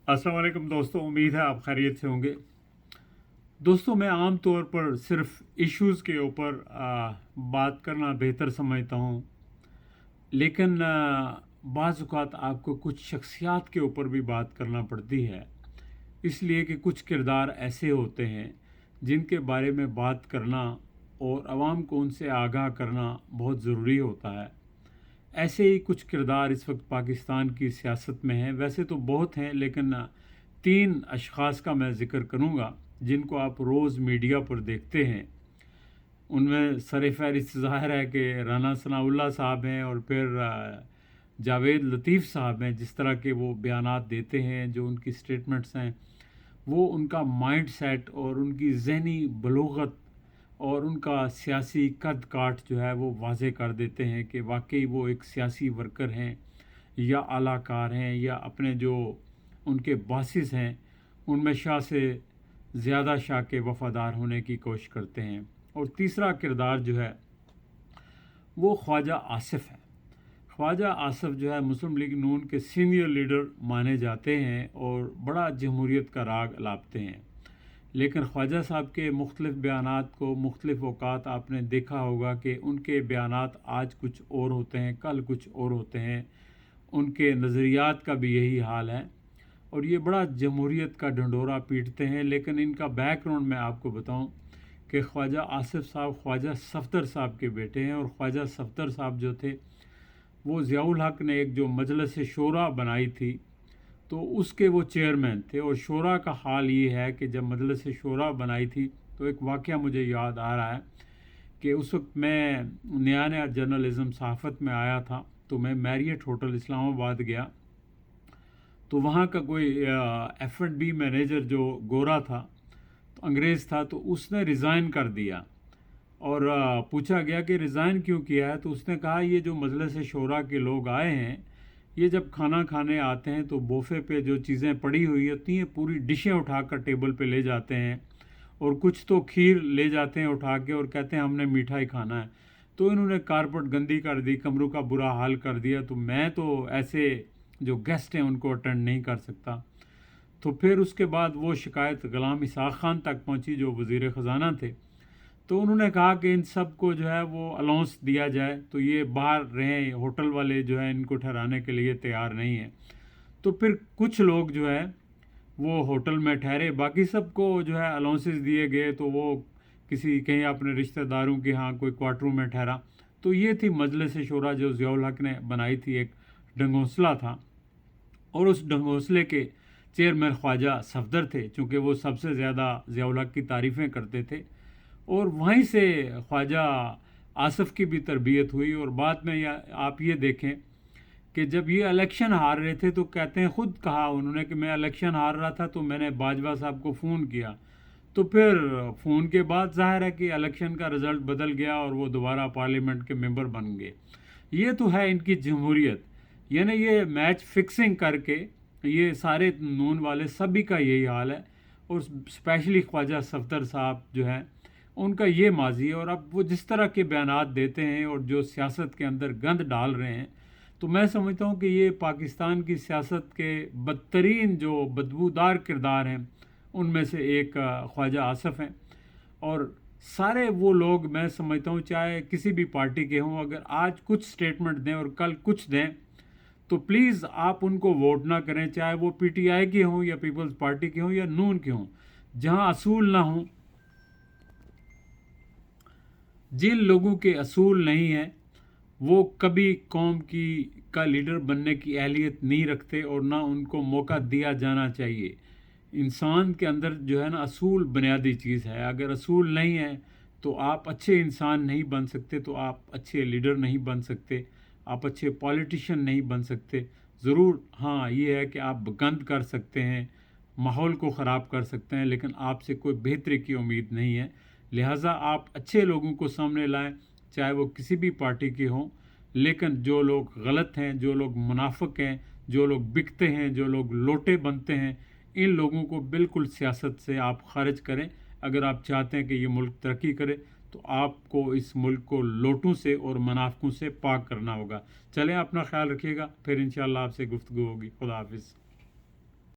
अस्सलाम वालेकुम दोस्तों, उम्मीद है आप खैरियत से होंगे। दोस्तों, मैं आम तौर पर सिर्फ इश्यूज़ के ऊपर बात करना बेहतर समझता हूँ, लेकिन बाज़ औक़ात आपको कुछ शख्सियात के ऊपर भी बात करना पड़ती है, इसलिए कि कुछ किरदार ऐसे होते हैं जिनके बारे में बात करना और आवाम को उनसे आगाह करना बहुत ज़रूरी होता है। ऐसे ही कुछ किरदार इस वक्त पाकिस्तान की सियासत में हैं। वैसे तो बहुत हैं, लेकिन तीन अशख़ास का मैं ज़िक्र करूँगा जिनको आप रोज़ मीडिया पर देखते हैं। उनमें सर-ए-फ़हरिस्त ज़ाहिर है कि राना सनाउल्लाह साहब हैं, और फिर जावेद लतीफ़ साहब हैं। जिस तरह के वो बयानात देते हैं, जो उनकी स्टेटमेंट्स हैं, वो उनका माइंड सेट और उनकी ज़हनी बलूग़त और उनका सियासी कद काठ जो है वो वाज़े कर देते हैं कि वाकई वो एक सियासी वर्कर हैं या आलाकार हैं, या अपने जो उनके बॉसेस हैं उनमें शाह से ज़्यादा शाह के वफ़ादार होने की कोशिश करते हैं। और तीसरा किरदार जो है वो ख्वाजा आसिफ़ है। ख्वाजा आसिफ़ जो है मुस्लिम लीग नून के सीनियर लीडर माने जाते हैं और बड़ा जमहूरियत का राग अलापते हैं। लेकिन ख्वाजा साहब के मुख्तलिफ़ बयानात को मुख्तलिफ़ औक़ात आपने देखा होगा कि उनके बयानात आज कुछ और होते हैं, कल कुछ और होते हैं। उनके नज़रियात का भी यही हाल है, और ये बड़ा जमहूरियत का ढंढोरा पीटते हैं। लेकिन इनका बैकग्राउंड मैं आपको बताऊं कि ख्वाजा आसिफ़ साहब ख्वाजा सफ़दर साहब के बेटे हैं, और ख्वाजा सफ़दर साहब जो थे वो ज़ियाउल हक़ ने एक जो मजलिस शूरा बनाई थी तो उसके वो चेयरमैन थे। और शूरा का हाल ये है कि जब मजलिस शूरा बनाई थी तो एक वाक़या मुझे याद आ रहा है कि उस वक्त मैं नया नया जर्नलिज़म सहाफ़त में आया था, तो मैं मैरियट होटल इस्लामाबाद गया। तो वहाँ का कोई F&B मैनेजर जो गोरा था, तो अंग्रेज़ था, तो उसने रिज़ाइन कर दिया। और पूछा गया कि रिज़ाइन क्यों किया है, तो उसने कहा ये जो मजलिस शूरा के लोग आए हैं, ये जब खाना खाने आते हैं तो बोफे पे जो चीज़ें पड़ी हुई होती हैं पूरी डिशें उठाकर टेबल पे ले जाते हैं, और कुछ तो खीर ले जाते हैं उठा के, और कहते हैं हमने मीठा ही खाना है। तो इन्होंने कारपेट गंदी कर दी, कमरों का बुरा हाल कर दिया, तो मैं तो ऐसे जो गेस्ट हैं उनको अटेंड नहीं कर सकता। तो फिर उसके बाद वो शिकायत ग़ुलाम इसहाक़ खान तक पहुंची जो वज़ीर ख़ज़ाना थे। तो उन्होंने कहा कि इन सब को जो है वो अलाउंस दिया जाए, तो ये बाहर रहें, होटल वाले जो है इनको ठहराने के लिए तैयार नहीं है। तो फिर कुछ लोग जो है वो होटल में ठहरे, बाकी सबको जो है अलाउंसेस दिए गए, तो वो किसी कहीं अपने रिश्तेदारों के यहाँ कोई क्वार्टरों में ठहरा। तो ये थी मजलिस शूरा जो ज़ियाउल हक़ ने बनाई थी, एक ढंगोसला था, और उस ढंगोसले के चेयरमैन ख्वाजा सफ़दर थे, चूँकि वो सबसे ज़्यादा ज़ियाउल हक़ की तारीफ़ें करते थे। और वहीं से ख्वाजा आसिफ़ की भी तरबियत हुई। और बाद में आप ये देखें कि जब ये इलेक्शन हार रहे थे तो कहते हैं, ख़ुद कहा उन्होंने कि मैं इलेक्शन हार रहा था तो मैंने बाजवा साहब को फ़ोन किया। तो फिर फ़ोन के बाद ज़ाहिर है कि इलेक्शन का रिज़ल्ट बदल गया और वो दोबारा पार्लियामेंट के मेंबर बन गए। ये तो है इनकी जमहूरियत, यानी ये मैच फिक्सिंग करके ये सारे नून वाले सभी का यही हाल है। और स्पेशली ख्वाजा सफ़दर साहब जो हैं उनका ये माजी है, और अब वो जिस तरह के बयानात देते हैं और जो सियासत के अंदर गंद डाल रहे हैं, तो मैं समझता हूँ कि ये पाकिस्तान की सियासत के बदतरीन जो बदबूदार किरदार हैं उनमें से एक ख्वाजा आसिफ़ हैं। और सारे वो लोग मैं समझता हूँ चाहे किसी भी पार्टी के हों, अगर आज कुछ स्टेटमेंट दें और कल कुछ दें, तो प्लीज़ आप उनको वोट ना करें, चाहे वो PTI के हों या पीपल्स पार्टी के हों या नून के हों। जहाँ असूल ना हों, जिन लोगों के असूल नहीं हैं, वो कभी कौम की का लीडर बनने की अहलियत नहीं रखते, और ना उनको मौका दिया जाना चाहिए। इंसान के अंदर जो है ना असूल बुनियादी चीज़ है। अगर असूल नहीं है तो आप अच्छे इंसान नहीं बन सकते, तो आप अच्छे लीडर नहीं बन सकते, आप अच्छे पॉलिटिशियन नहीं बन सकते। ज़रूर हाँ ये है कि आप गंद कर सकते हैं, माहौल को ख़राब कर सकते हैं, लेकिन आपसे कोई बेहतरी की उम्मीद नहीं है। लिहाजा आप अच्छे लोगों को सामने लाएं, चाहे वो किसी भी पार्टी के हों। लेकिन जो लोग गलत हैं, जो लोग मुनाफिक हैं, जो लोग बिकते हैं, जो लोग लोटे बनते हैं, इन लोगों को बिल्कुल सियासत से आप खारिज करें। अगर आप चाहते हैं कि ये मुल्क तरक्की करे, तो आपको इस मुल्क को लोटों से और मुनाफिकों से पाक करना होगा। चलें, अपना ख्याल रखिएगा, फिर इंशाअल्लाह आपसे गुफ्तगू होगी। खुदा हाफिज़।